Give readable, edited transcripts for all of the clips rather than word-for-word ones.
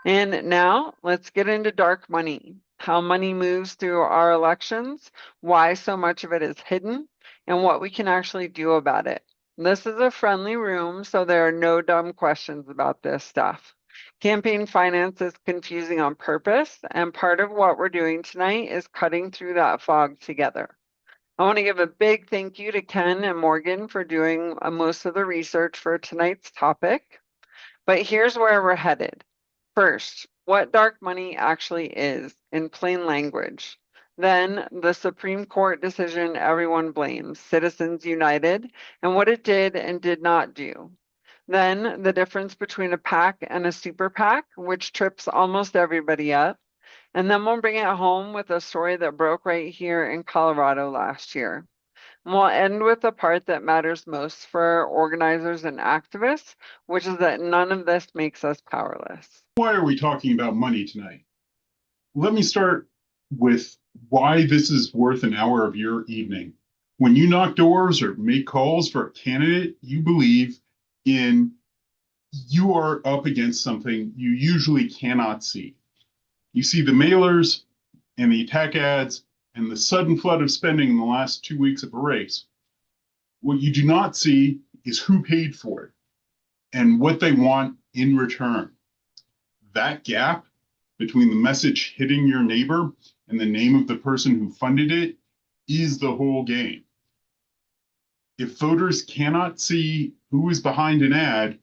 And now let's get into dark money, how money moves through our elections, why so much of it is hidden, and what we can actually do about it. This is a friendly room, so there are no dumb questions about this stuff. Campaign finance is confusing on purpose, and part of what we're doing tonight is cutting through that fog together. I want to give a big thank you to Ken and Morgan for doing most of the research for tonight's topic. But here's where we're headed. First, what dark money actually is in plain language. Then, the Supreme Court decision everyone blames, Citizens United, and what it did and did not do. Then, the difference between a PAC and a super PAC, which trips almost everybody up. And then we'll bring it home with a story that broke right here in Colorado last year. And we'll end with the part that matters most for organizers and activists, which is that none of this makes us powerless. Why are we talking about money tonight? Let me start with why this is worth an hour of your evening. When you knock doors or make calls for a candidate you believe in, you are up against something you usually cannot see. You see the mailers and the attack ads and the sudden flood of spending in the last 2 weeks of a race. What you do not see is who paid for it and what they want in return. That gap between the message hitting your neighbor and the name of the person who funded it is the whole game. If voters cannot see who is behind an ad,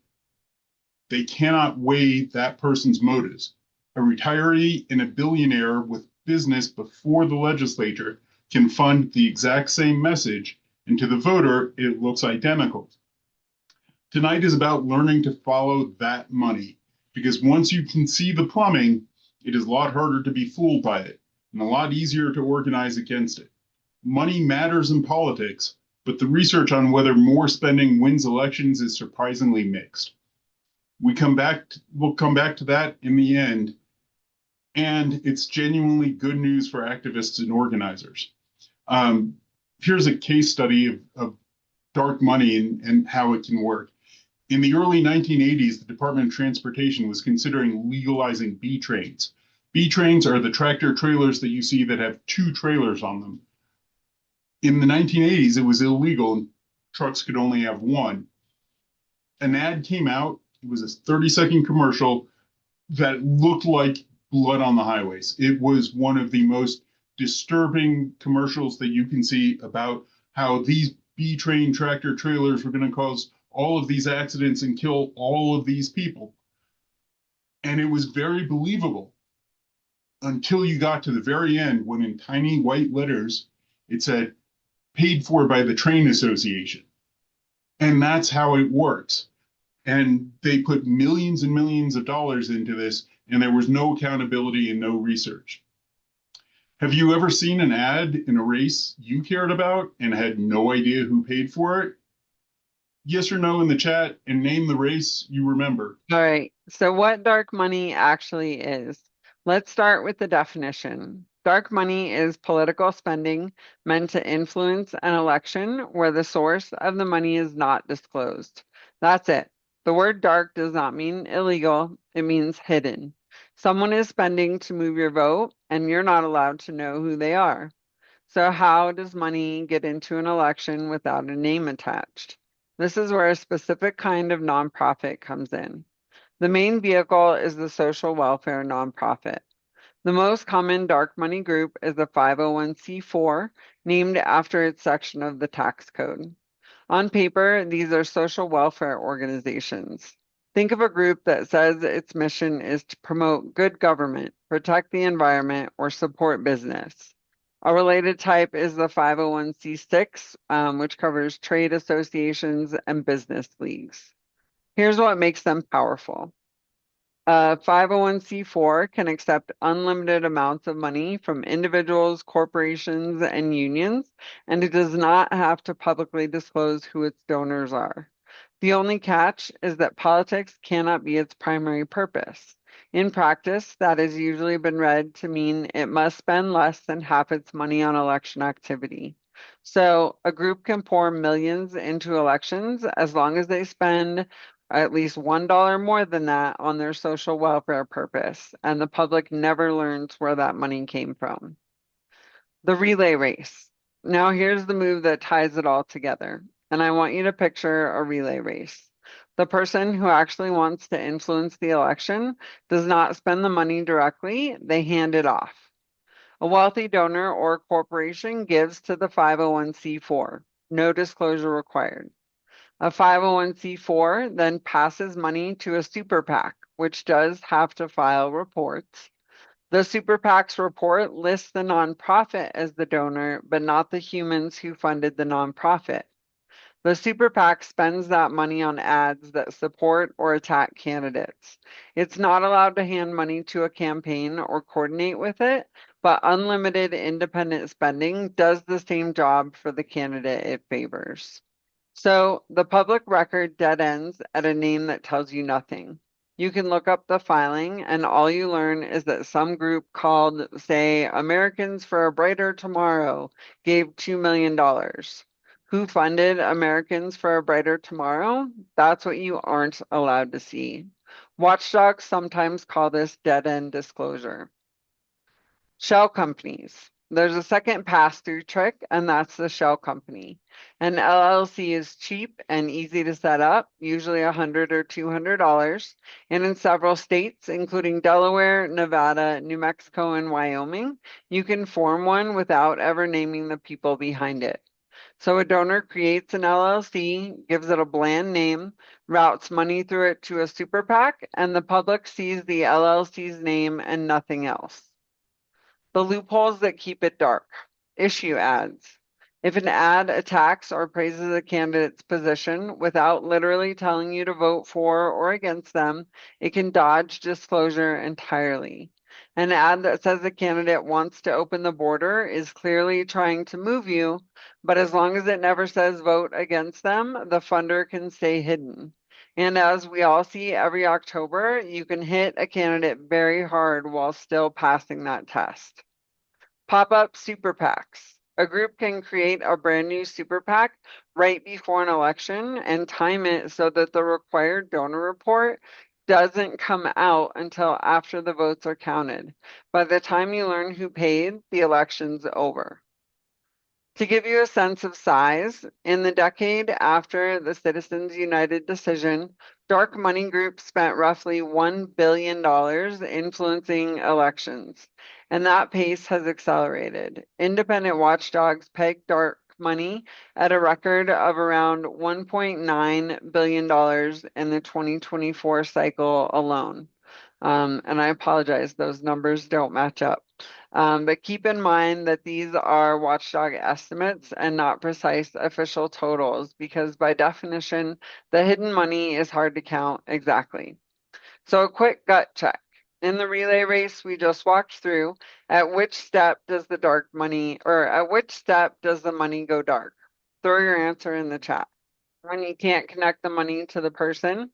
they cannot weigh that person's motives. A retiree and a billionaire with business before the legislature can fund the exact same message, and to the voter, it looks identical. Tonight is about learning to follow that money, because once you can see the plumbing, it is a lot harder to be fooled by it and a lot easier to organize against it. Money matters in politics, but the research on whether more spending wins elections is surprisingly mixed. We'll come back to that in the end, and it's genuinely good news for activists and organizers. Here's a case study of dark money and how it can work. In the early 1980s, the Department of Transportation was considering legalizing B trains. B trains are the tractor trailers that you see that have two trailers on them. In the 1980s, it was illegal and trucks could only have one. An ad came out. It was a 30-second commercial that looked like blood on the highways. It was one of the most disturbing commercials that you can see about how these B train tractor trailers were going to cause all of these accidents and kill all of these people. And it was very believable until you got to the very end when in tiny white letters it said paid for by the train association. And that's how it works. And they put millions and millions of dollars into this, and there was no accountability and no research. Have you ever seen an ad in a race you cared about and had no idea who paid for it? Yes or no in the chat, and name the race you remember. All right, so what dark money actually is? Let's start with the definition. Dark money is political spending meant to influence an election where the source of the money is not disclosed. That's it. The word dark does not mean illegal, it means hidden. Someone is spending to move your vote, and you're not allowed to know who they are. So, how does money get into an election without a name attached? This is where a specific kind of nonprofit comes in. The main vehicle is the social welfare nonprofit. The most common dark money group is the 501c4, named after its section of the tax code. On paper, these are social welfare organizations. Think of a group that says its mission is to promote good government, protect the environment, or support business. A related type is the 501c6, which covers trade associations and business leagues. Here's what makes them powerful. 501c4 can accept unlimited amounts of money from individuals, corporations, and unions, and it does not have to publicly disclose who its donors are. The only catch is that politics cannot be its primary purpose. In practice, that has usually been read to mean it must spend less than half its money on election activity. So a group can pour millions into elections as long as they spend at least $1 more than that on their social welfare purpose, and the public never learns where that money came from. The relay race. Now here's the move that ties it all together. And I want you to picture a relay race. The person who actually wants to influence the election does not spend the money directly, they hand it off. A wealthy donor or corporation gives to the 501c4, no disclosure required. A 501c4 then passes money to a super PAC, which does have to file reports. The super PAC's report lists the nonprofit as the donor, but not the humans who funded the nonprofit. The super PAC spends that money on ads that support or attack candidates. It's not allowed to hand money to a campaign or coordinate with it, but unlimited independent spending does the same job for the candidate it favors. So the public record dead ends at a name that tells you nothing. You can look up the filing, and all you learn is that some group called, say, Americans for a Brighter Tomorrow gave $2 million. Who funded Americans for a Brighter Tomorrow? That's what you aren't allowed to see. Watchdogs sometimes call this dead end disclosure. Shell companies. There's a second pass-through trick, and that's the shell company. An LLC is cheap and easy to set up, usually $100 or $200. And in several states, including Delaware, Nevada, New Mexico, and Wyoming, you can form one without ever naming the people behind it. So a donor creates an LLC, gives it a bland name, routes money through it to a super PAC, and the public sees the LLC's name and nothing else. The loopholes that keep it dark. Issue ads. If an ad attacks or praises a candidate's position without literally telling you to vote for or against them, it can dodge disclosure entirely. An ad that says the candidate wants to open the border is clearly trying to move you, but as long as it never says vote against them, the funder can stay hidden. And as we all see every October, you can hit a candidate very hard while still passing that test. Pop-up super PACs. A group can create a brand new super PAC right before an election and time it so that the required donor report doesn't come out until after the votes are counted. By the time you learn who paid, the election's over. To give you a sense of size, in the decade after the Citizens United decision, dark money groups spent roughly $1 billion influencing elections, and that pace has accelerated. Independent watchdogs peg dark money at a record of around $1.9 billion in the 2024 cycle alone. And I apologize, those numbers don't match up. But keep in mind that these are watchdog estimates and not precise official totals because by definition, the hidden money is hard to count exactly. So a quick gut check. In the relay race we just walked through, at which step does the dark money, or at which step does the money go dark? Throw your answer in the chat. When you can't connect the money to the person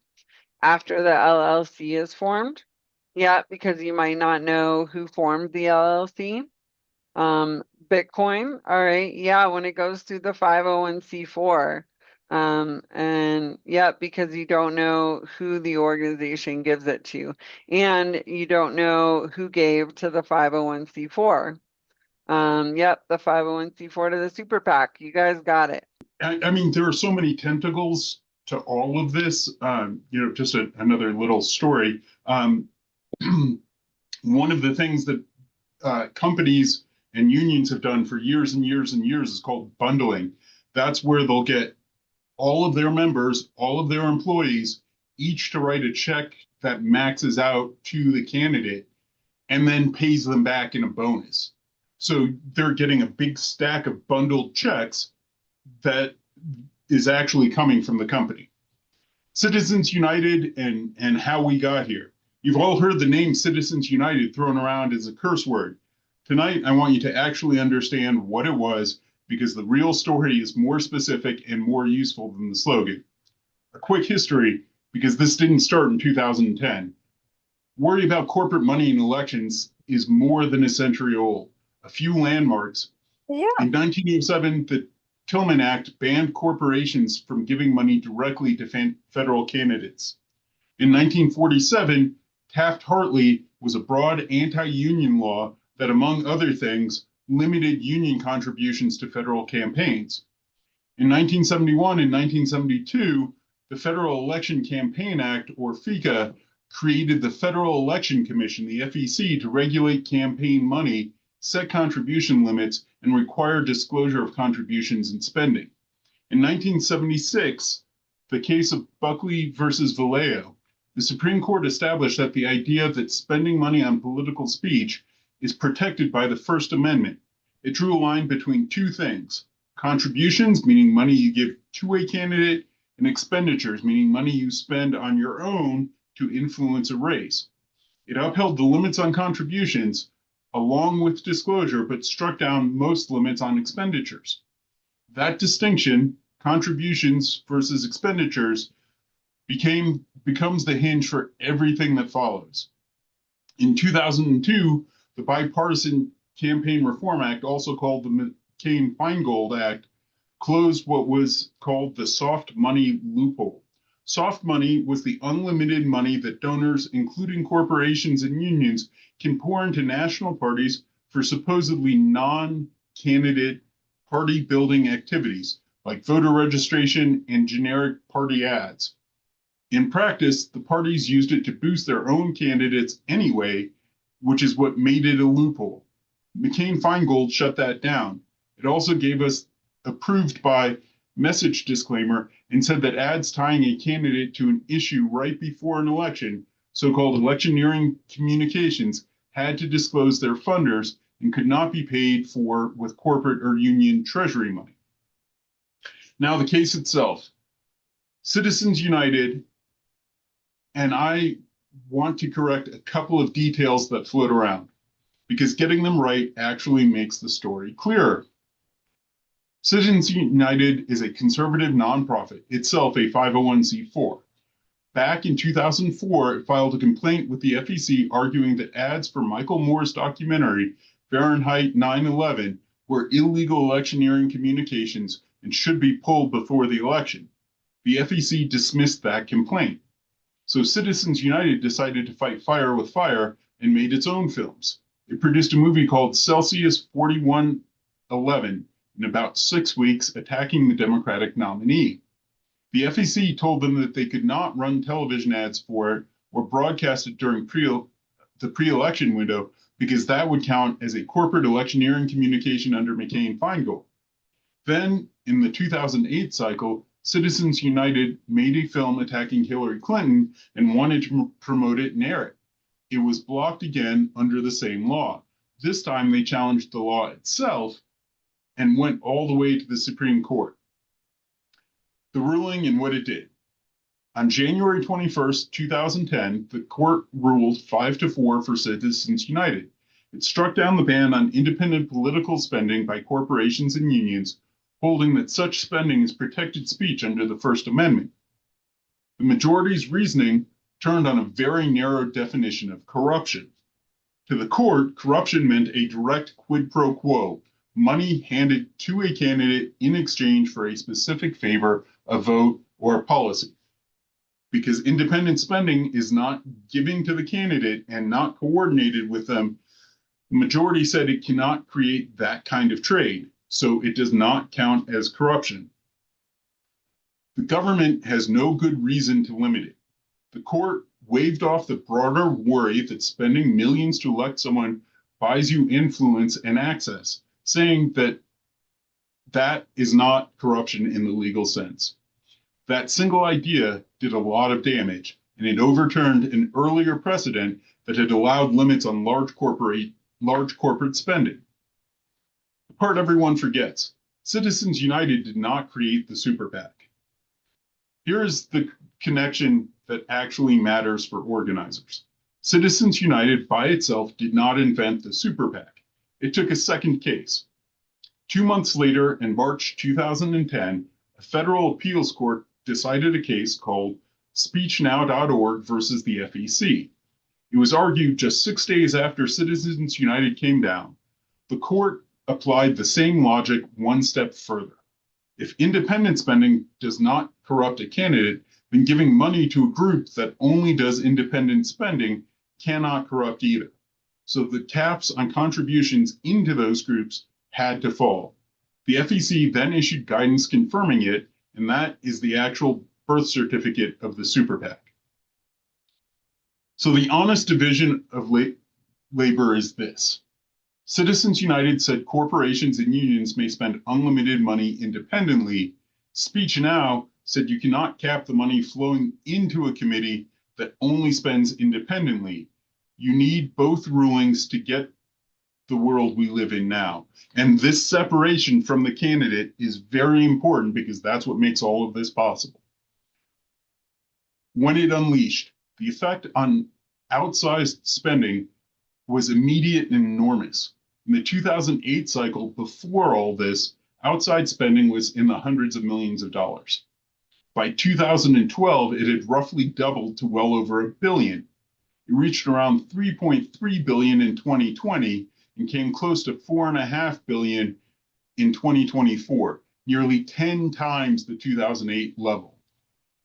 after the LLC is formed, yeah, because you might not know who formed the LLC. Bitcoin, all right, yeah, when it goes through the 501c4. And yeah, because you don't know who the organization gives it to, and you don't know who gave to the 501c4. Yep, the 501c4 to the super PAC. You guys got it. I mean, there are so many tentacles to all of this. Just another little story. One of the things that companies and unions have done for years and years and years is called bundling. That's where they'll get all of their members, all of their employees, each to write a check that maxes out to the candidate and then pays them back in a bonus. So they're getting a big stack of bundled checks that is actually coming from the company. Citizens United and how we got here. You've all heard the name Citizens United thrown around as a curse word. Tonight, I want you to actually understand what it was because the real story is more specific and more useful than the slogan. A quick history, because this didn't start in 2010. Worry about corporate money in elections is more than a century old. A few landmarks. Yeah. In 1907, the Tillman Act banned corporations from giving money directly to federal candidates. In 1947, Taft-Hartley was a broad anti-union law that, among other things, limited union contributions to federal campaigns. In 1971 and 1972, the Federal Election Campaign Act, or FECA, created the Federal Election Commission, the FEC, to regulate campaign money, set contribution limits, and require disclosure of contributions and spending. In 1976, the case of Buckley versus Vallejo, the Supreme Court established that the idea that spending money on political speech is protected by the First Amendment. It drew a line between two things: contributions, meaning money you give to a candidate, and expenditures, meaning money you spend on your own to influence a race. It upheld the limits on contributions along with disclosure, but struck down most limits on expenditures. That distinction, contributions versus expenditures, becomes the hinge for everything that follows. In 2002, the Bipartisan Campaign Reform Act, also called the McCain-Feingold Act, closed what was called the soft money loophole. Soft money was the unlimited money that donors, including corporations and unions, can pour into national parties for supposedly non-candidate party-building activities, like voter registration and generic party ads. In practice, the parties used it to boost their own candidates anyway, which is what made it a loophole. McCain-Feingold shut that down. It also gave us approved by message disclaimer and said that ads tying a candidate to an issue right before an election, so-called electioneering communications, had to disclose their funders and could not be paid for with corporate or union treasury money. Now, the case itself. Citizens United, and I want to correct a couple of details that float around, because getting them right actually makes the story clearer. Citizens United is a conservative nonprofit, itself a 501c4. Back in 2004, it filed a complaint with the FEC arguing that ads for Michael Moore's documentary, Fahrenheit 9/11, were illegal electioneering communications and should be pulled before the election. The FEC dismissed that complaint. So Citizens United decided to fight fire with fire and made its own films. It produced a movie called Celsius 4111 in about 6 weeks, attacking the Democratic nominee. The FEC told them that they could not run television ads for it or broadcast it during the pre-election window because that would count as a corporate electioneering communication under McCain-Feingold. Then, in the 2008 cycle, Citizens United made a film attacking Hillary Clinton and wanted to promote it and air it. It was blocked again under the same law. This time they challenged the law itself and went all the way to the Supreme Court. The ruling and what it did. On January 21st, 2010, the court ruled 5-4 for Citizens United. It struck down the ban on independent political spending by corporations and unions, holding that such spending is protected speech under the First Amendment. The majority's reasoning turned on a very narrow definition of corruption. To the court, corruption meant a direct quid pro quo, money handed to a candidate in exchange for a specific favor, a vote, or a policy. Because independent spending is not giving to the candidate and not coordinated with them, the majority said it cannot create that kind of trade, so it does not count as corruption. The government has no good reason to limit it. The court waved off the broader worry that spending millions to elect someone buys you influence and access, saying that that is not corruption in the legal sense. That single idea did a lot of damage, and it overturned an earlier precedent that had allowed limits on large corporate spending. The part everyone forgets: Citizens United did not create the super PAC. Here is the connection that actually matters for organizers. Citizens United by itself did not invent the super PAC. It took a second case. 2 months later, in March 2010, a federal appeals court decided a case called SpeechNow.org versus the FEC. It was argued just 6 days after Citizens United came down. The court applied the same logic one step further. If independent spending does not corrupt a candidate, then giving money to a group that only does independent spending cannot corrupt either. So the caps on contributions into those groups had to fall. The FEC then issued guidance confirming it, and that is the actual birth certificate of the super PAC. So the honest division of labor is this. Citizens United said corporations and unions may spend unlimited money independently. Speech Now said you cannot cap the money flowing into a committee that only spends independently. You need both rulings to get the world we live in now. And this separation from the candidate is very important because that's what makes all of this possible. When it unleashed, the effect on outsized spending was immediate and enormous. In the 2008 cycle, before all this, outside spending was in the hundreds of millions of dollars. By 2012, it had roughly doubled to well over $1 billion. It reached around $3.3 billion in 2020 and came close to $4.5 billion in 2024, nearly 10 times the 2008 level.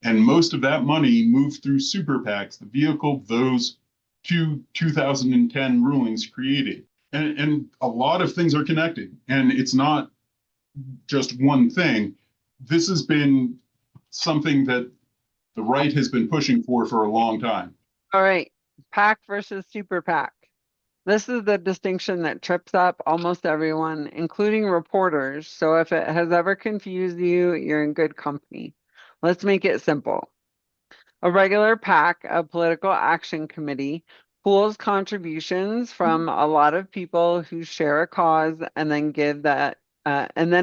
And most of that money moved through super PACs, the vehicle those two 2010 rulings created. And a lot of things are connected, and it's not just one thing. This has been something that the right has been pushing for a long time. All right, PAC versus super PAC. This is the distinction that trips up almost everyone, including reporters. So if it has ever confused you, you're in good company. Let's make it simple. A regular PAC, a political action committee, pools contributions from a lot of people who share a cause and then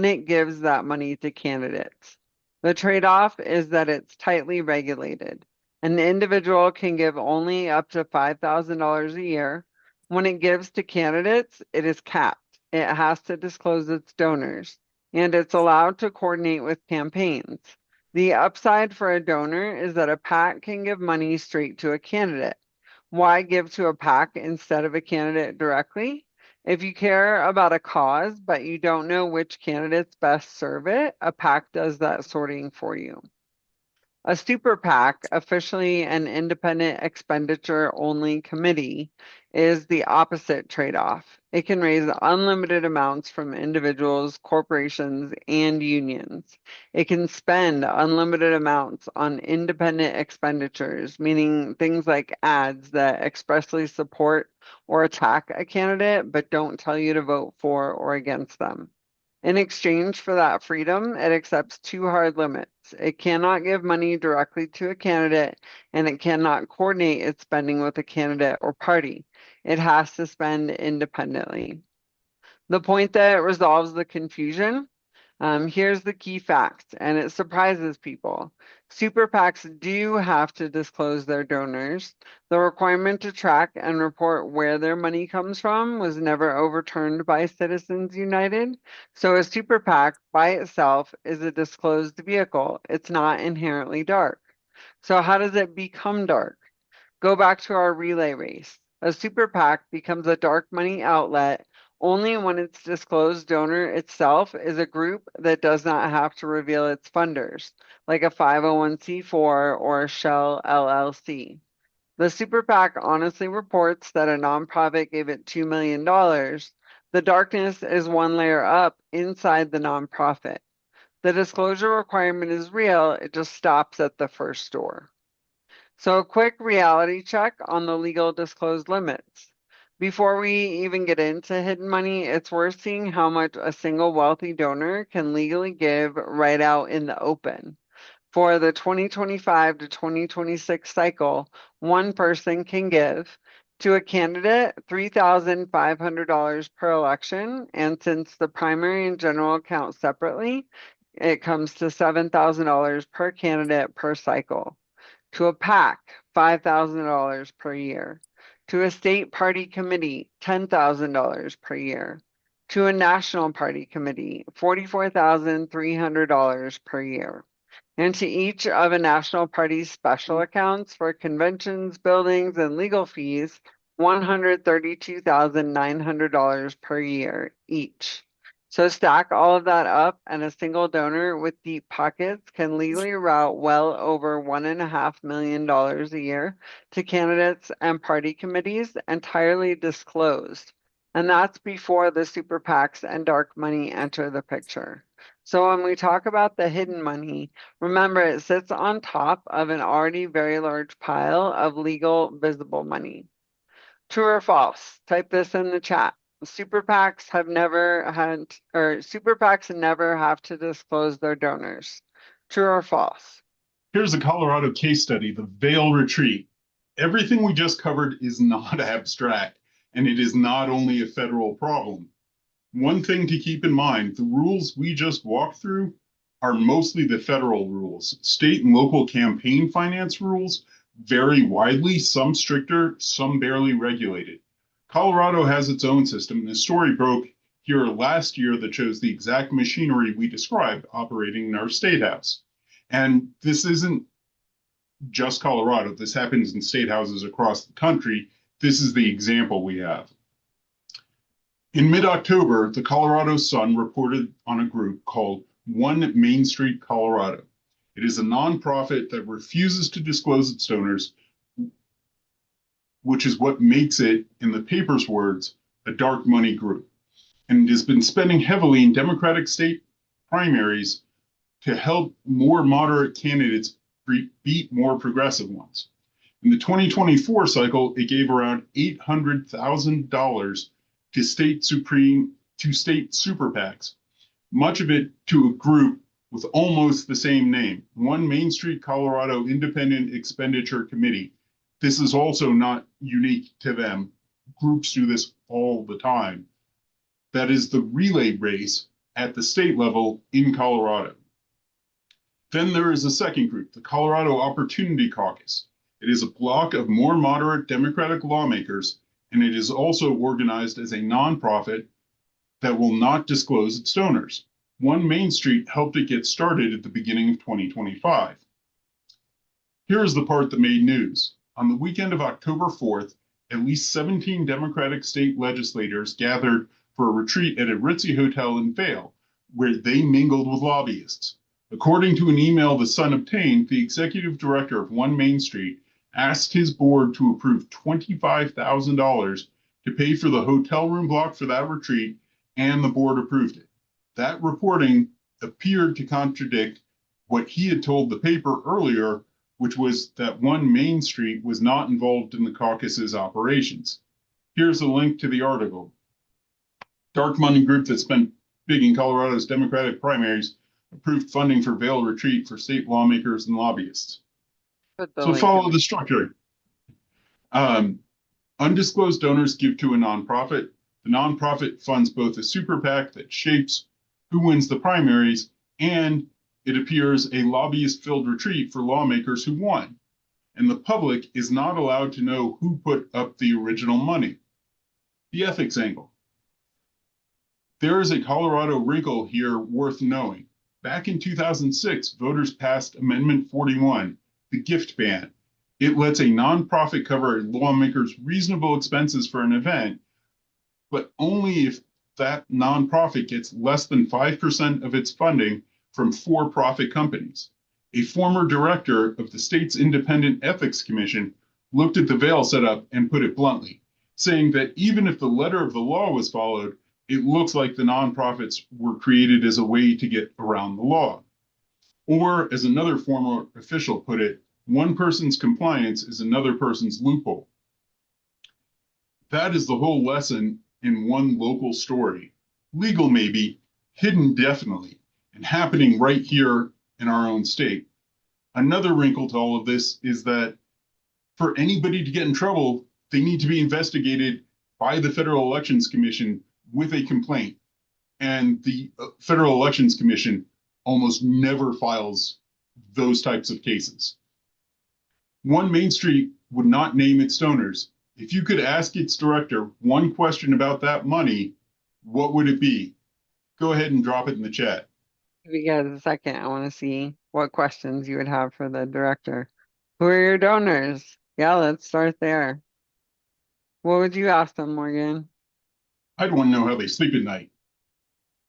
it gives that money to candidates. The trade-off is that it's tightly regulated. An individual can give only up to $5,000 a year. When it gives to candidates, it is capped. It has to disclose its donors, and it's allowed to coordinate with campaigns. The upside for a donor is that a PAC can give money straight to a candidate. Why give to a PAC instead of a candidate directly? If you care about a cause, but you don't know which candidates best serve it, a PAC does that sorting for you. A super PAC, officially an independent expenditure only committee, is the opposite trade-off. It can raise unlimited amounts from individuals, corporations, and unions. It can spend unlimited amounts on independent expenditures, meaning things like ads that expressly support or attack a candidate but don't tell you to vote for or against them. In exchange for that freedom, it accepts two hard limits. It cannot give money directly to a candidate, and it cannot coordinate its spending with a candidate or party. It has to spend independently. The point that resolves the confusion, here's the key fact, and it surprises people. Super PACs do have to disclose their donors. The requirement to track and report where their money comes from was never overturned by Citizens United. So a super PAC by itself is a disclosed vehicle. It's not inherently dark. So how does it become dark? Go back to our relay race. A super PAC becomes a dark money outlet only when its disclosed donor itself is a group that does not have to reveal its funders, like a 501c4 or a Shell LLC. The super PAC honestly reports that a nonprofit gave it $2 million. The darkness is one layer up inside the nonprofit. The disclosure requirement is real, it just stops at the first door. So a quick reality check on the legal disclosed limits. Before we even get into hidden money, it's worth seeing how much a single wealthy donor can legally give right out in the open. For the 2025 to 2026 cycle, one person can give to a candidate $3,500 per election, and since the primary and general count separately, it comes to $7,000 per candidate per cycle. To a PAC, $5,000 per year. To a state party committee, $10,000 per year. To a national party committee, $44,300 per year. And to each of a national party's special accounts for conventions, buildings, and legal fees, $132,900 per year each. So stack all of that up, and a single donor with deep pockets can legally route well over $1.5 million a year to candidates and party committees entirely disclosed. And that's before the super PACs and dark money enter the picture. So when we talk about the hidden money, remember it sits on top of an already very large pile of legal visible money. True or false? Type this in the chat. Super PACs have never had, or super PACs never have to disclose their donors. True or false? Here's a Colorado case study, the Vail Retreat. Everything we just covered is not abstract, and it is not only a federal problem. One thing to keep in mind, the rules we just walked through are mostly the federal rules. State and local campaign finance rules vary widely, some stricter, some barely regulated. Colorado has its own system, and the story broke here last year that shows the exact machinery we described operating in our state house. And this isn't just Colorado, this happens in state houses across the country. This is the example we have. In mid-October, the Colorado Sun reported on a group called One Main Street Colorado. It is a nonprofit that refuses to disclose its donors, which is what makes it, in the paper's words, a dark money group. And it has been spending heavily in Democratic state primaries to help more moderate candidates beat more progressive ones. In the 2024 cycle, it gave around $800,000 to state super PACs, much of it to a group with almost the same name, One Main Street Colorado Independent Expenditure Committee. This is also not unique to them. Groups do this all the time. That is the relay race at the state level in Colorado. Then there is a second group, the Colorado Opportunity Caucus. It is a block of more moderate Democratic lawmakers, and it is also organized as a nonprofit that will not disclose its donors. One Main Street helped it get started at the beginning of 2025. Here is the part that made news. On the weekend of October 4th, at least 17 Democratic state legislators gathered for a retreat at a ritzy hotel in Vail, where they mingled with lobbyists. According to an email the Sun obtained, the executive director of One Main Street asked his board to approve $25,000 to pay for the hotel room block for that retreat, and the board approved it. That reporting appeared to contradict what he had told the paper earlier, which was that One Main Street was not involved in the caucus's operations. Here's a link to the article. Dark money group that spent big in Colorado's Democratic primaries approved funding for Vail Retreat for state lawmakers and lobbyists. Put the So link in follow the the structure. Undisclosed donors give to a nonprofit. The nonprofit funds both a super PAC that shapes who wins the primaries, and it appears a lobbyist-filled retreat for lawmakers who won. And the public is not allowed to know who put up the original money. The ethics angle. There is a Colorado wrinkle here worth knowing. Back in 2006, voters passed Amendment 41, the gift ban. It lets a nonprofit cover a lawmaker's reasonable expenses for an event, but only if that nonprofit gets less than 5% of its funding from for-profit companies. A former director of the state's Independent Ethics Commission looked at the Vail setup and put it bluntly, saying that even if the letter of the law was followed, it looks like the nonprofits were created as a way to get around the law. Or, as another former official put it, one person's compliance is another person's loophole. That is the whole lesson in one local story. Legal maybe, hidden definitely, and happening right here in our own state. Another wrinkle to all of this is that for anybody to get in trouble, they need to be investigated by the Federal Elections Commission with a complaint. And the Federal Elections Commission almost never files those types of cases. One Main Street would not name its donors. If you could ask its director one question about that money, what would it be? Go ahead and drop it in the chat. If you guys a second, I want to see what questions you would have for the director. Who are your donors? Yeah, let's start there. What would you ask them, Morgan? I'd want to know how they sleep at night.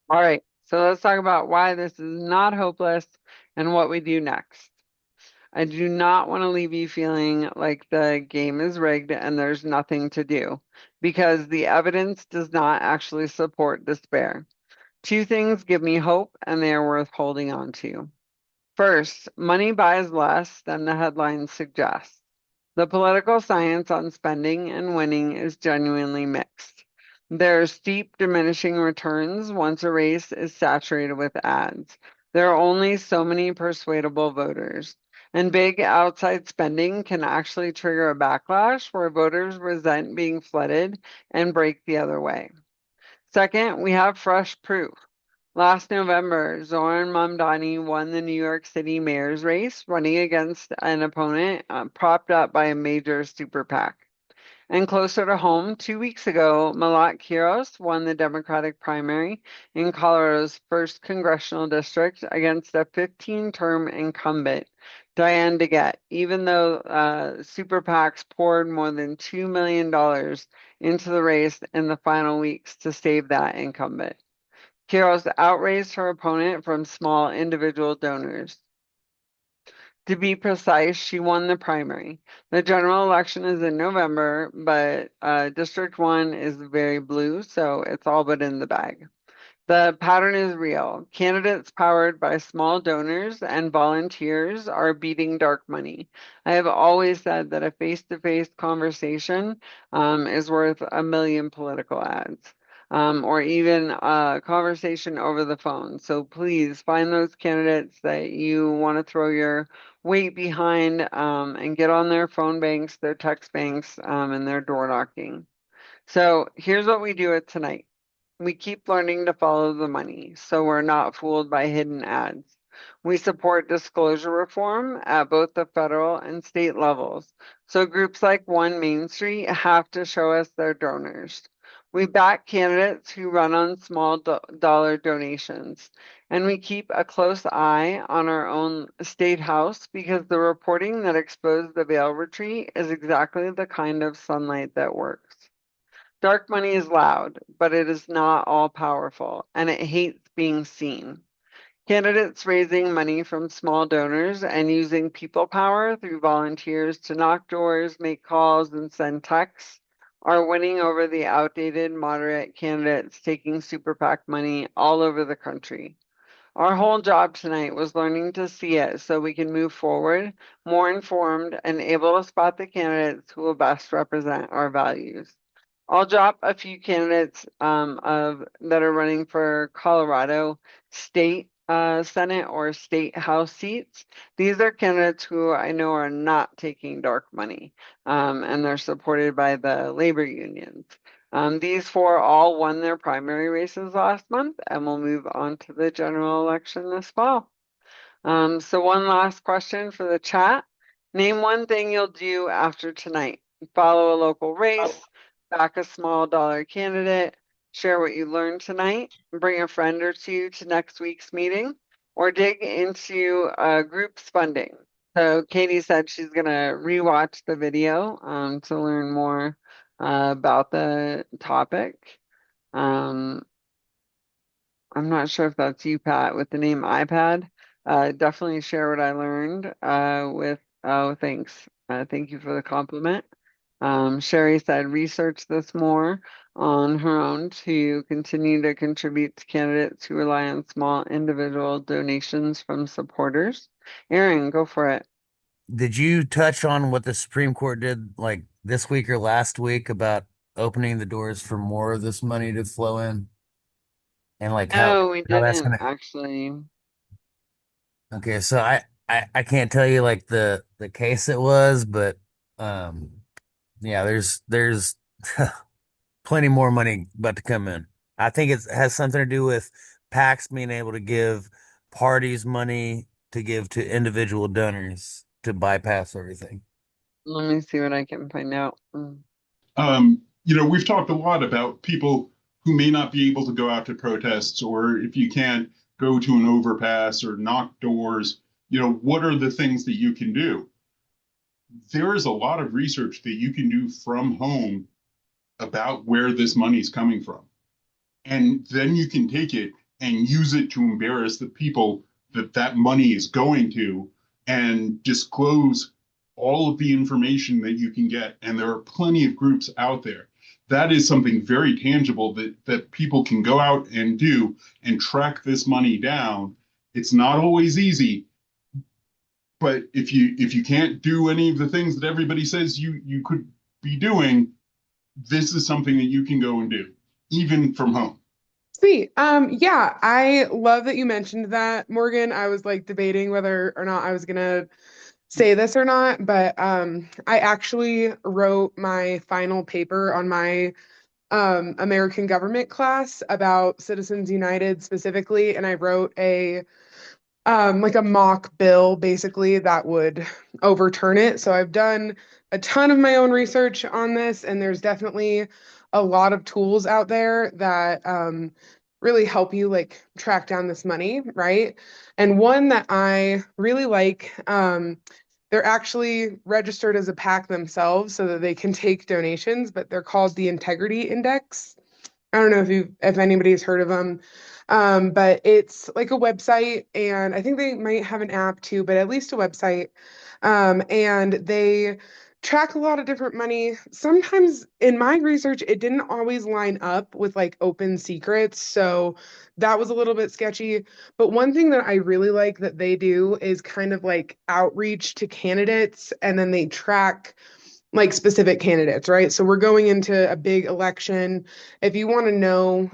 All right, so let's talk about why this is not hopeless and what we do next. I do not want to leave you feeling like the game is rigged and there's nothing to do, because the evidence does not actually support despair. Two things give me hope and they are worth holding on to. First, money buys less than the headlines suggest. The political science on spending and winning is genuinely mixed. There are steep diminishing returns once a race is saturated with ads. There are only so many persuadable voters. And big outside spending can actually trigger a backlash where voters resent being flooded and break the other way. Second, we have fresh proof. Last November, Zoran Mamdani won the New York City mayor's race, running against an opponent propped up by a major super PAC. And closer to home, 2 weeks ago, Malat Kiros won the Democratic primary in Colorado's first congressional district against a 15-term incumbent, Diane DeGette, even though super PACs poured more than $2 million into the race in the final weeks to save that incumbent. Kiros outraised her opponent from small individual donors. To be precise, she won the primary. The general election is in November, but District 1 is very blue, so it's all but in the bag. The pattern is real. Candidates powered by small donors and volunteers are beating dark money. I have always said that a face-to-face conversation is worth a million political ads, or even a conversation over the phone. So please find those candidates that you want to throw your weight behind, and get on their phone banks, their text banks, and their door knocking. So here's what we do it tonight. We keep learning to follow the money so we're not fooled by hidden ads. We support disclosure reform at both the federal and state levels. So groups like One Main Street have to show us their donors. We back candidates who run on small dollar donations. And we keep a close eye on our own state house because the reporting that exposed the veil retreat is exactly the kind of sunlight that works. Dark money is loud, but it is not all powerful, and it hates being seen. Candidates raising money from small donors and using people power through volunteers to knock doors, make calls, and send texts are winning over the outdated moderate candidates taking super PAC money all over the country. Our whole job tonight was learning to see it so we can move forward more informed and able to spot the candidates who will best represent our values. I'll drop a few candidates of that are running for Colorado state Senate or state House seats. These are candidates who I know are not taking dark money, and they're supported by the labor unions. These four all won their primary races last month, and will move on to the general election this fall. So one last question for the chat. Name one thing you'll do after tonight. Follow a local race, back a small dollar candidate, share what you learned tonight, bring a friend or two to next week's meeting, or dig into groups funding. So Katie said she's gonna rewatch the video to learn more about the topic. Um, I'm not sure if that's you, Pat, with the name iPad. Definitely share what I learned with, oh, thanks. Thank you for the compliment. Sherry said research this more on her own to continue to contribute to candidates who rely on small individual donations from supporters. Aaron, go for it. Did you touch on what the Supreme Court did like this week or last week about opening the doors for more of this money to flow in and like No, we how that's didn't gonna actually. okay, so I can't tell you like the case it was, but um yeah, there's plenty more money about to come in. I think it has something to do with PACs being able to give parties money to give to individual donors to bypass everything. Let me see what I can find out. We've talked a lot about people who may not be able to go out to protests, or if you can't go to an overpass or knock doors, what are the things that you can do? There is a lot of research that you can do from home about where this money is coming from. And then you can take it and use it to embarrass the people that that money is going to and disclose all of the information that you can get. And there are plenty of groups out there. That is something very tangible that people can go out and do and track this money down. It's not always easy, but if you can't do any of the things that everybody says you could be doing, this is something that you can go and do, even from home. Sweet. Yeah, I love that you mentioned that, Morgan. I was like debating whether or not I was gonna say this or not, but I actually wrote my final paper on my American government class about Citizens United specifically, and I wrote a like a mock bill basically that would overturn it. So I've done a ton of my own research on this, and there's definitely a lot of tools out there that really help you like track down this money, right? And one that I really like, they're actually registered as a PAC themselves so that they can take donations, but they're called the Integrity Index. I don't know if anybody's heard of them. But it's like a website, and I think they might have an app too, but at least a website. And they track a lot of different money. Sometimes in my research, it didn't always line up with like open secrets. So that was a little bit sketchy. But one thing that I really like that they do is kind of like outreach to candidates, and then they track like specific candidates, right? So we're going into a big election. If you want to know,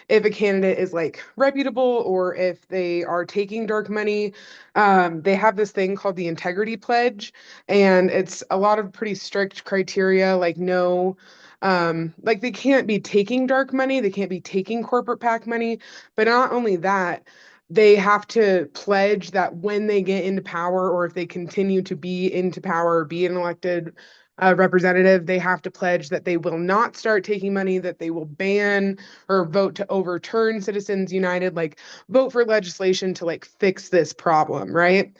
if a candidate is like reputable or if they are taking dark money, they have this thing called the Integrity Pledge, and it's a lot of pretty strict criteria, like no. Like they can't be taking dark money, they can't be taking corporate PAC money, but not only that, they have to pledge that when they get into power or if they continue to be into power or be an elected representative, they have to pledge that they will not start taking money, that they will ban or vote to overturn Citizens United, like vote for legislation to like fix this problem, right?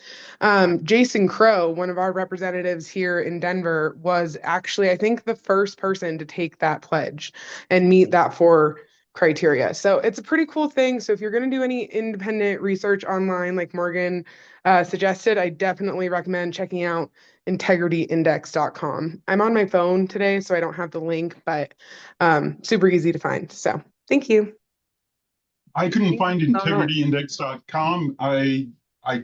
Jason Crow, one of our representatives here in Denver, was actually, I think, the first person to take that pledge and meet that four criteria. So it's a pretty cool thing. So if you're going to do any independent research online, like Morgan suggested, I definitely recommend checking out integrityindex.com. I'm on my phone today, so I don't have the link, but super easy to find. So thank you. I couldn't Thank you find so much. integrityindex.com. I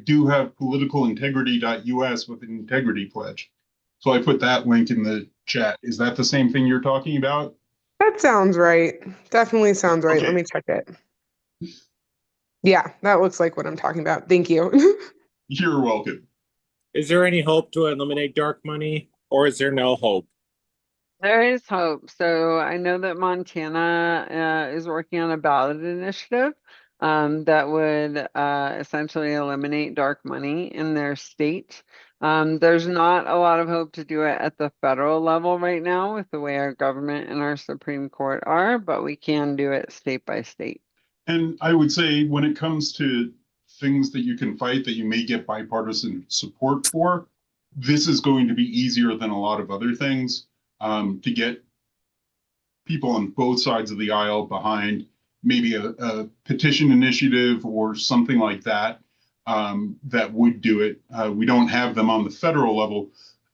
do have politicalintegrity.us with an integrity pledge. So I put that link in the chat. Is that the same thing you're talking about? That sounds right. Definitely sounds right. Let Okay, me check it. Yeah, that looks like what I'm talking about. Thank you. you're welcome. Is there any hope to eliminate dark money, or is there no hope? There is hope. So I know that Montana is working on a ballot initiative that would essentially eliminate dark money in their state. There's not a lot of hope to do it at the federal level right now with the way our government and our Supreme Court are, but we can do it state by state. And I would say when it comes to things that you can fight that you may get bipartisan support for, this is going to be easier than a lot of other things to get people on both sides of the aisle behind maybe a petition initiative or something like that that would do it. We don't have them on the federal level,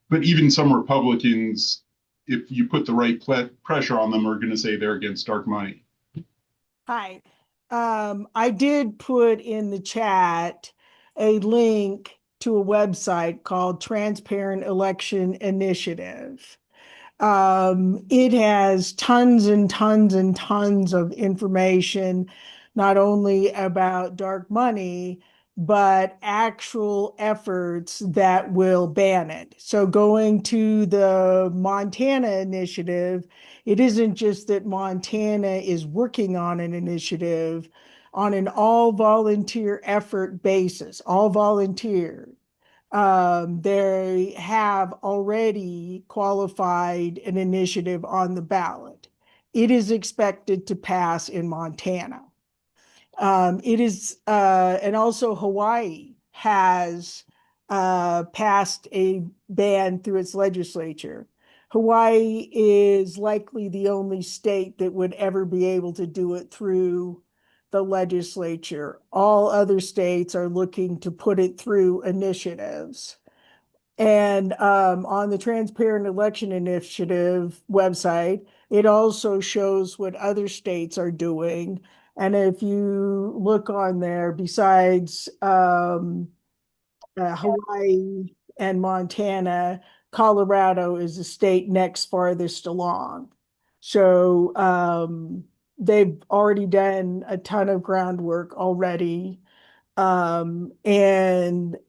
but even some Republicans, if you put the right pressure on them, are going to say they're against dark money. Hi. I did put in the chat a link to a website called Transparent Election Initiative. It has tons and tons and tons of information, not only about dark money, but actual efforts that will ban it. So going to the Montana initiative, it isn't just that Montana is working on an initiative on an all volunteer effort basis, all volunteer. They have already qualified an initiative on the ballot. It is expected to pass in Montana. And also Hawaii has passed a ban through its legislature. Hawaii is likely the only state that would ever be able to do it through the legislature. All other states are looking to put it through initiatives. And on the Transparent Election Initiative website, it also shows what other states are doing. And if you look on there, besides Hawaii and Montana, Colorado is the state next farthest along. So they've already done a ton of groundwork already, and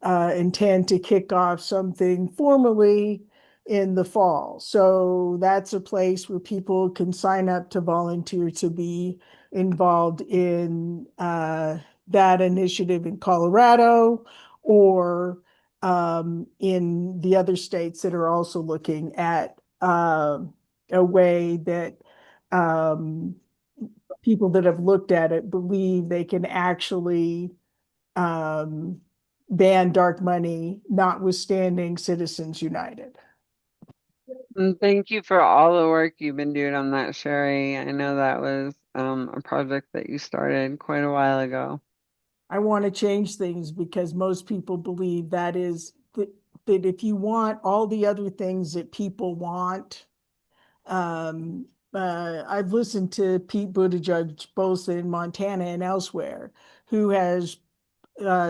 intend to kick off something formally in the fall. So that's a place where people can sign up to volunteer to be involved in that initiative in Colorado or in the other states that are also looking at a way that um, people that have looked at it believe they can actually um, ban dark money, notwithstanding Citizens United. And thank you for all the work you've been doing on that, Sherry. I know that was a project that you started quite a while ago. I want to change things because most people believe that if you want all the other things that people want, um, I've listened to Pete Buttigieg both in Montana and elsewhere, who has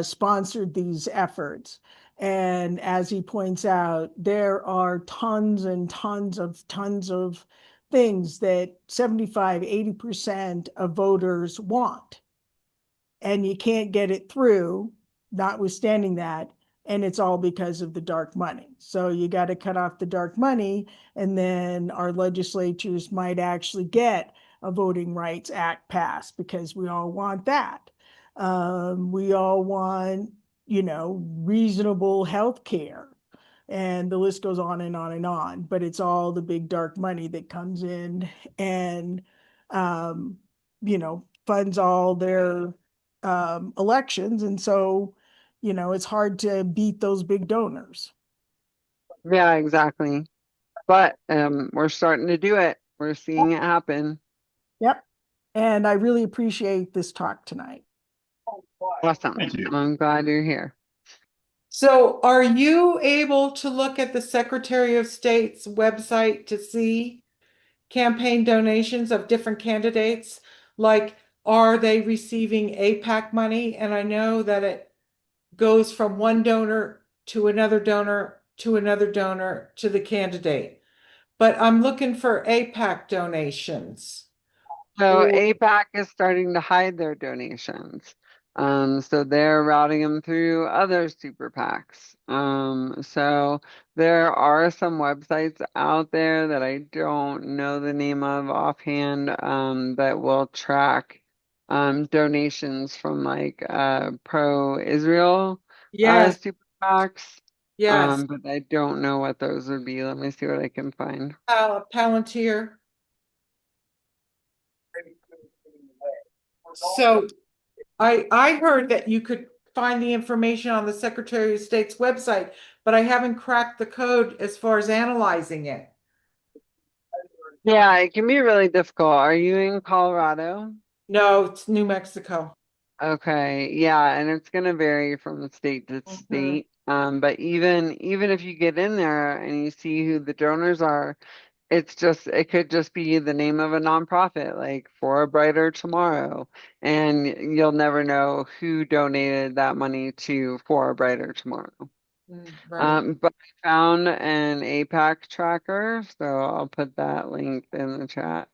sponsored these efforts. And as he points out, there are tons and tons of things that 75, 80% of voters want. And you can't get it through, notwithstanding that. And it's all because of the dark money. So you got to cut off the dark money, and then our legislatures might actually get a Voting Rights Act passed because we all want that. We all want, reasonable health care. And the list goes on and on and on. But it's all the big dark money that comes in and, um, funds all their elections. And so, it's hard to beat those big donors. Yeah, exactly. But we're starting to do it. We're seeing it happen. Yep. And I really appreciate this talk tonight. Awesome. Thank you. I'm glad you're here. So are you able to look at the Secretary of State's website to see campaign donations of different candidates? Like, are they receiving APAC money? And I know that it goes from one donor to another donor to another donor to the candidate. But I'm looking for APAC donations. So Or APAC is starting to hide their donations. So they're routing them through other super PACs. So there are some websites out there that I don't know the name of offhand, that will track donations from like pro-Israel yes, super PACs. yes, But I don't know what those would be. Let me see what I can find. Palantir. So I heard that you could find the information on the Secretary of State's website, but I haven't cracked the code as far as analyzing it. Yeah, it can be really difficult. Are you in Colorado? No, it's New Mexico. Okay, yeah, and it's going to vary from state to Mhm. state. But even if you get in there and you see who the donors are, it could just be the name of a nonprofit, like For a Brighter Tomorrow, and you'll never know who donated that money to For a Brighter Tomorrow. Right. But I found an APAC tracker, so I'll put that link in the chat.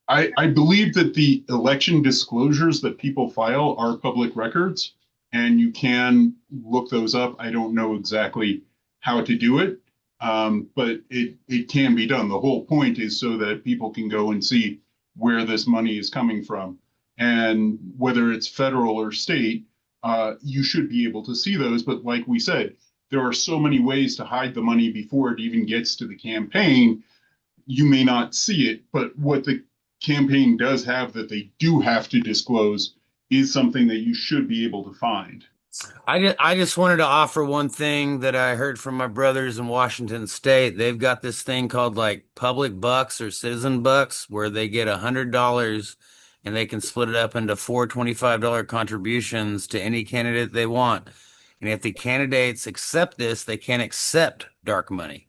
I believe that the election disclosures that people file are public records, and you can look those up. I don't know exactly how to do it, but it can be done. The whole point is so that people can go and see where this money is coming from. And whether it's federal or state, you should be able to see those. But like we said, there are so many ways to hide the money before it even gets to the campaign. You may not see it, but what the campaign does have that they do have to disclose is something that you should be able to find. I just wanted to offer one thing that I heard from my brothers in Washington State. They've got this thing called like public bucks or citizen bucks where they get $100 and they can split it up into four $25 contributions to any candidate they want. And if the candidates accept this, they can't accept dark money.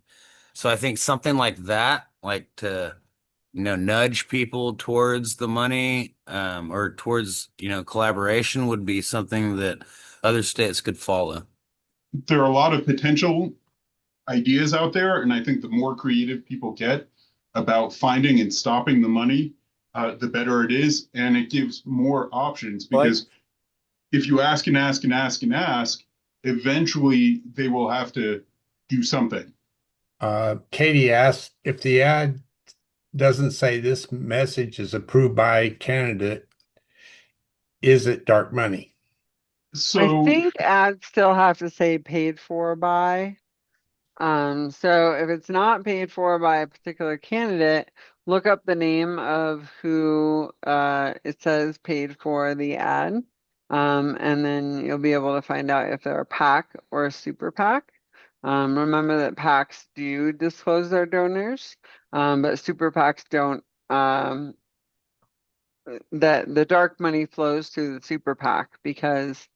So I think something like that, like to, nudge people towards the money, or towards, collaboration would be something that other states could follow. There are a lot of potential ideas out there, and I think the more creative people get about finding and stopping the money, the better it is, and it gives more options Like, because if you ask and ask and ask and ask, eventually they will have to do something. Katie asked if the ad doesn't say this message is approved by candidate, is it dark money? I So think ads still have to say paid for by. So if it's not paid for by a particular candidate, look up the name of who it says paid for the ad. And then you'll be able to find out if they're a PAC or a super PAC. Remember that PACs do disclose their donors, but super PACs don't. That the dark money flows through the super PAC because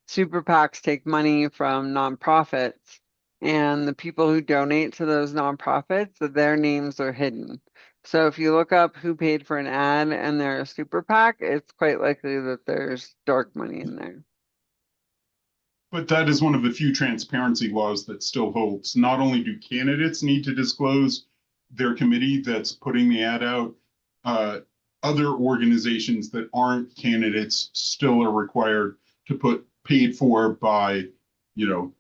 super PACs take money from nonprofits, and the people who donate to those nonprofits, their names are hidden. So if you look up who paid for an ad and they're a super PAC, it's quite likely that there's dark money in there. but that is one of the few transparency laws that still holds. Not only do candidates need to disclose their committee that's putting the ad out, other organizations that aren't candidates still are required to put paid for by, you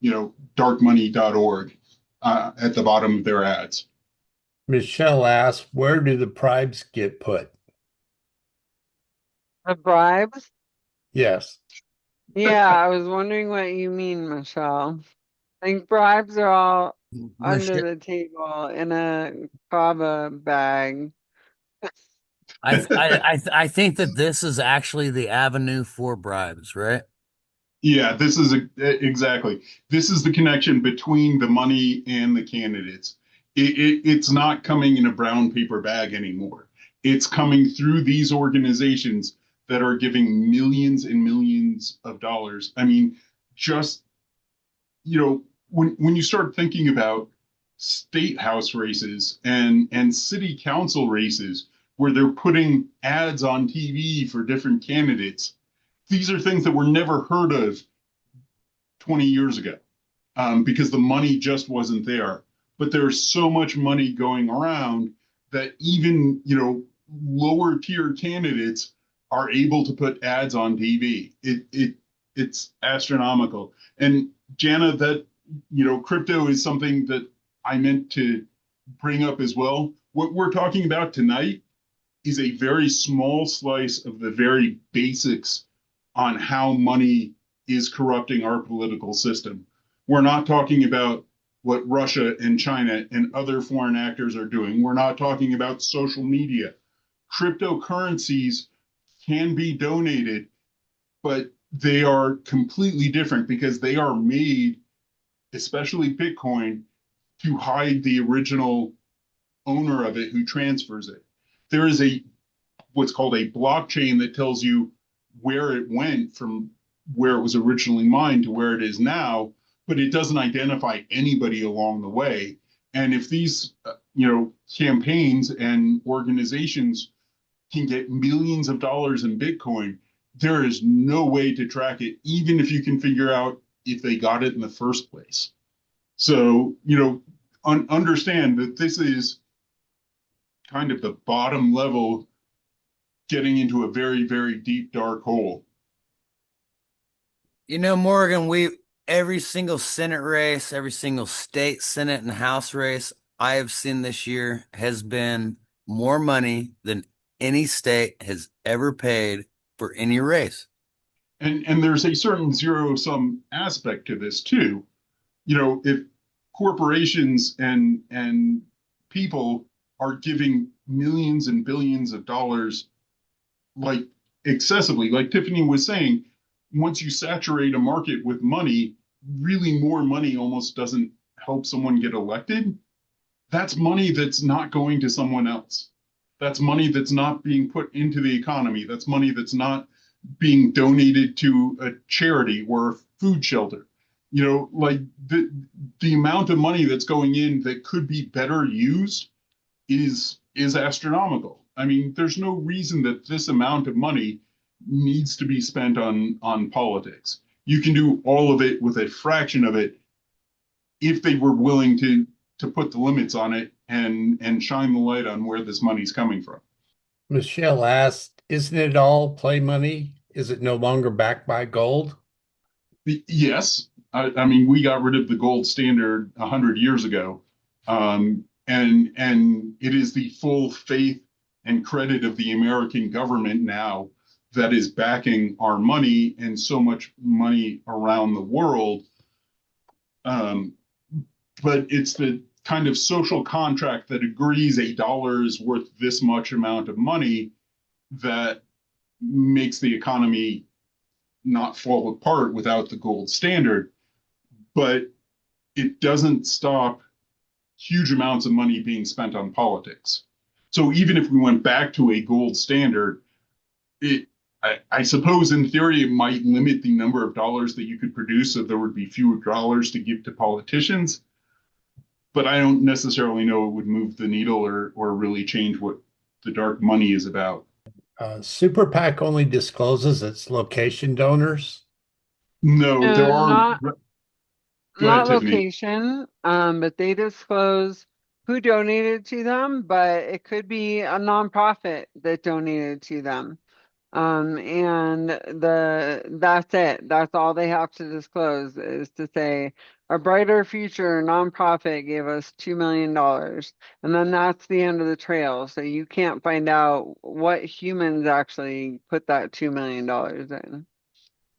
darkmoney.org at the bottom of their ads. Michelle asked, where do the bribes get put? The bribes? Yes. Yeah, I was wondering what you mean, Michelle. I think bribes are all under Michelle, the table in a kava bag. I think that this is actually the avenue for bribes, right? Yeah, this is exactly. This is the connection between the money and the candidates. It's not coming in a brown paper bag anymore. It's coming through these organizations that are giving millions and millions of dollars. I mean, just, when you start thinking about state house races and city council races where they're putting ads on TV for different candidates, these are things that were never heard of 20 years ago, because the money just wasn't there. But there's so much money going around that even, lower tier candidates are able to put ads on TV. It's astronomical. And Jana, that, crypto is something that I meant to bring up as well. What we're talking about tonight is a very small slice of the very basics on how money is corrupting our political system. We're not talking about what Russia and China and other foreign actors are doing. We're not talking about social media. Cryptocurrencies can be donated, but they are completely different because they are made, especially Bitcoin, to hide the original owner of it who transfers it. There is what's called a blockchain that tells you where it went from where it was originally mined to where it is now, but it doesn't identify anybody along the way. And if these, campaigns and organizations can get millions of dollars in Bitcoin, there is no way to track it, even if you can figure out if they got it in the first place. So, understand that this is kind of the bottom level getting into a very, very deep, dark hole. Morgan, every single Senate race, every single state Senate and House race I have seen this year has been more money than any state has ever paid for any race. And there's a certain zero sum aspect to this too. If corporations and people are giving millions and billions of dollars, like excessively, like Tiffany was saying, once you saturate a market with money, really more money almost doesn't help someone get elected. That's money that's not going to someone else. That's money that's not being put into the economy. That's money that's not being donated to a charity or a food shelter. You know, like the amount of money that's going in that could be better used is astronomical. I mean, there's no reason that this amount of money needs to be spent on politics. You can do all of it with a fraction of it if they were willing to put the limits on it and shine the light on where this money's coming from. Michelle asked, isn't it all play money? Is it no longer backed by gold? Yes, I mean we got rid of the gold standard 100 years ago, and it is the full faith and credit of the American government now that is backing our money and so much money around the world. Um, but it's the kind of social contract that agrees a dollar is worth this much amount of money that makes the economy not fall apart without the gold standard. But it doesn't stop huge amounts of money being spent on politics. So even if we went back to a gold standard, I suppose in theory it might limit the number of dollars that you could produce, so there would be fewer dollars to give to politicians. But I don't necessarily know it would move the needle or really change what the dark money is about. Super PAC only discloses its location donors. No, there No, are. Go ahead, not Tiffany. location, but they disclose who donated to them, but it could be a nonprofit that donated to them. And that's it. That's all they have to disclose is to say a brighter future nonprofit gave us $2 million. And then that's the end of the trail. So you can't find out what humans actually put that $2 million in.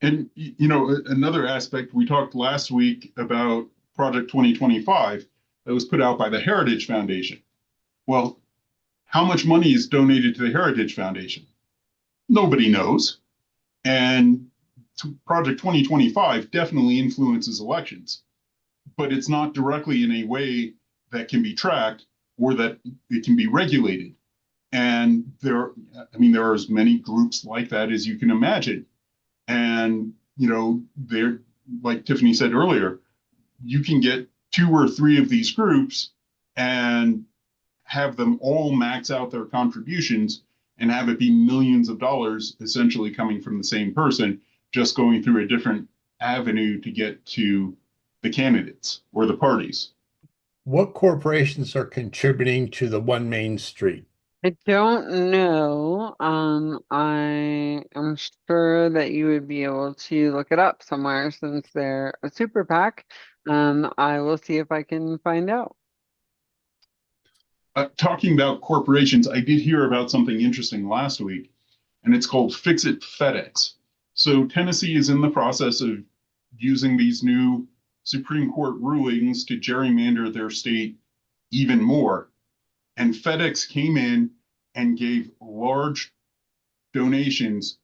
And you know, another aspect we talked last week about Project 2025 that was put out by the Heritage Foundation. Well, how much money is donated to the Heritage Foundation? Nobody knows. And Project 2025 definitely influences elections, but it's not directly in a way that can be tracked or that it can be regulated. And there are as many groups like that as you can imagine. And, you know, they're, like Tiffany said earlier, you can get 2 or 3 of these groups and have them all max out their contributions and have it be millions of dollars essentially coming from the same person, just going through a different avenue to get to the candidates or the parties. What corporations are contributing to the One Main Street? I don't know. I am sure that you would be able to look it up somewhere since they're a super PAC. I will see if I can find out. Talking about corporations, I did hear about something interesting last week, and it's called Fix It FedEx. So Tennessee is in the process of using these new Supreme Court rulings to gerrymander their state even more. And FedEx came in and gave large donations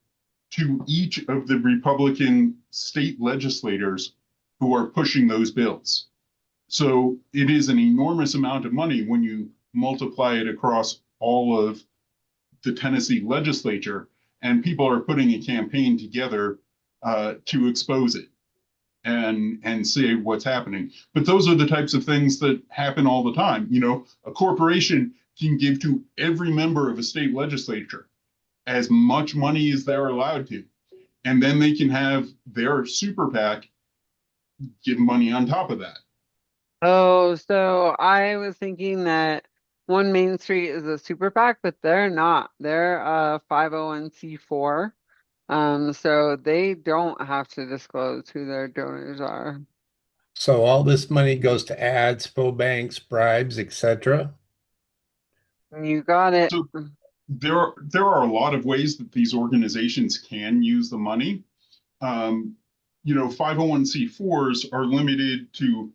to each of the Republican state legislators who are pushing those bills. So it is an enormous amount of money when you multiply it across all of the Tennessee legislature, and people are putting a campaign together to expose it and say what's happening. But those are the types of things that happen all the time. You know, a corporation can give to every member of a state legislature as much money as they're allowed to, and then they can have their super PAC give money on top of that. Oh, so I was thinking that One Main Street is a super PAC, but they're not. They're a 501c4. So they don't have to disclose who their donors are. So all this money goes to ads, faux banks, bribes, etc. You got it. So there are a lot of ways that these organizations can use the money. You know, 501c4s are limited to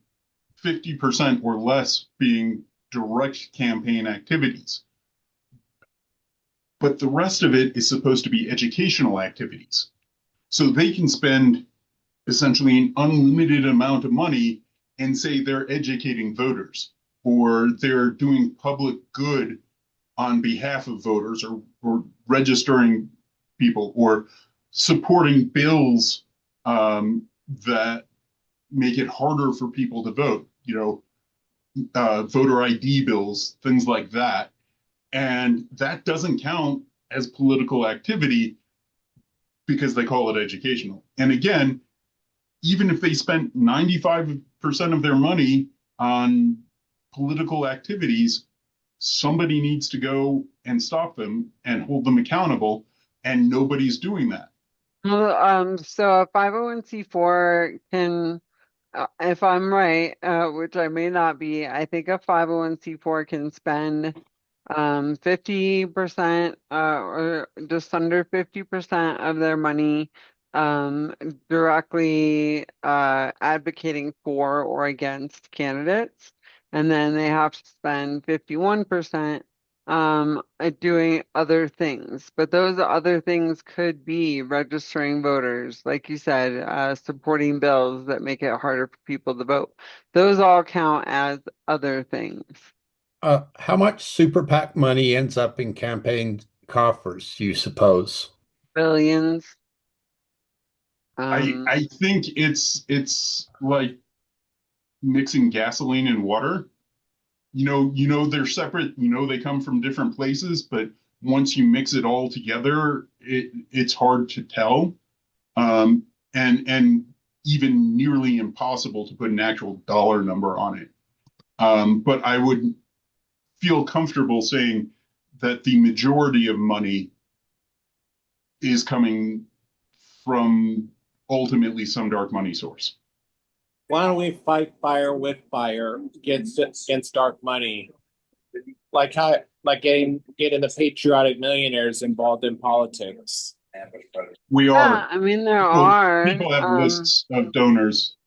50% or less being direct campaign activities. But the rest of it is supposed to be educational activities. So they can spend essentially an unlimited amount of money and say they're educating voters or they're doing public good on behalf of voters, or registering people, or supporting bills that make it harder for people to vote, voter ID bills, things like that. And that doesn't count as political activity because they call it educational. And again, even if they spent 95% of their money on political activities, somebody needs to go and stop them and hold them accountable, and nobody's doing that. Well, so a 501c4 can, if I'm right, which I may not be, I think a 501c4 can spend 50% or just under 50% of their money um, directly advocating for or against candidates. And then they have to spend 51% doing other things. But those other things could be registering voters, like you said, supporting bills that make it harder for people to vote. Those all count as other things. How much super PAC money ends up in campaign coffers, you suppose? Billions. I think it's like mixing gasoline and water. They're separate, they come from different places, but once you mix it all together, it's hard to tell. And even nearly impossible to put an actual dollar number on it. But I would feel comfortable saying that the majority of money is coming from ultimately some dark money source. Why don't we fight fire with fire against dark money? Like getting the patriotic millionaires involved in politics. We Yeah, are. I mean, there People, are. people have lists of donors.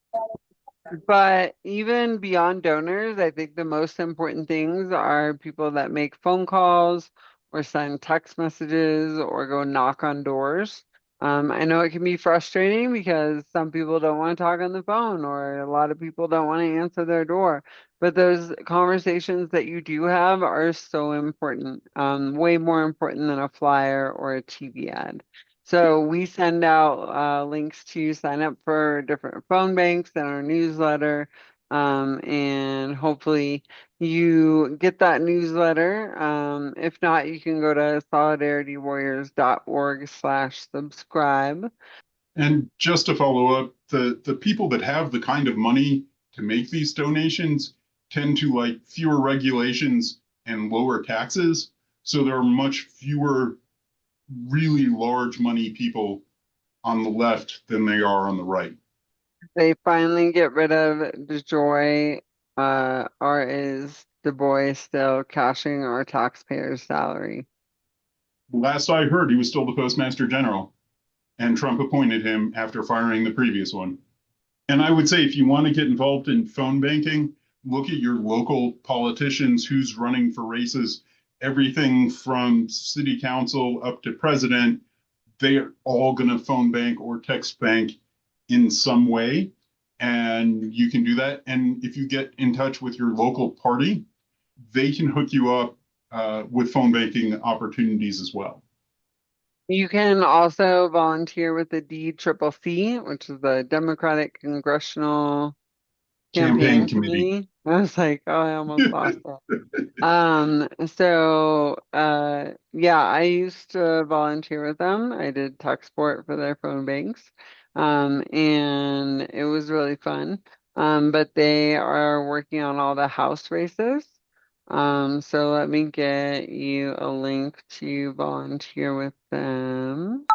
But even beyond donors, I think the most important things are people that make phone calls or send text messages or go knock on doors. I know it can be frustrating because some people don't want to talk on the phone or a lot of people don't want to answer their door. But those conversations that you do have are so important, way more important than a flyer or a TV ad. So we send out links to sign up for different phone banks in our newsletter. And hopefully you get that newsletter. If not, you can go to solidaritywarriors.org/subscribe. And just to follow up, the people that have the kind of money to make these donations tend to like fewer regulations and lower taxes. So there are much fewer really large money people on the left than they are on the right. They finally get rid of DeJoy, or is Du Bois still cashing our taxpayers' salary? Last I heard, he was still the Postmaster General, and Trump appointed him after firing the previous one. And I would say if you want to get involved in phone banking, look at your local politicians, who's running for races, everything from city council up to president. They're all going to phone bank or text bank in some way. And you can do that. And if you get in touch with your local party, they can hook you up with phone banking opportunities as well. You can also volunteer with the DCCC, which is the Democratic Congressional Campaign Campaign committee. Committee. I was like, oh, I almost lost it. Yeah, I used to volunteer with them. I did tech support for their phone banks. And it was really fun. But they are working on all the House races. So let me get you a link to volunteer with them.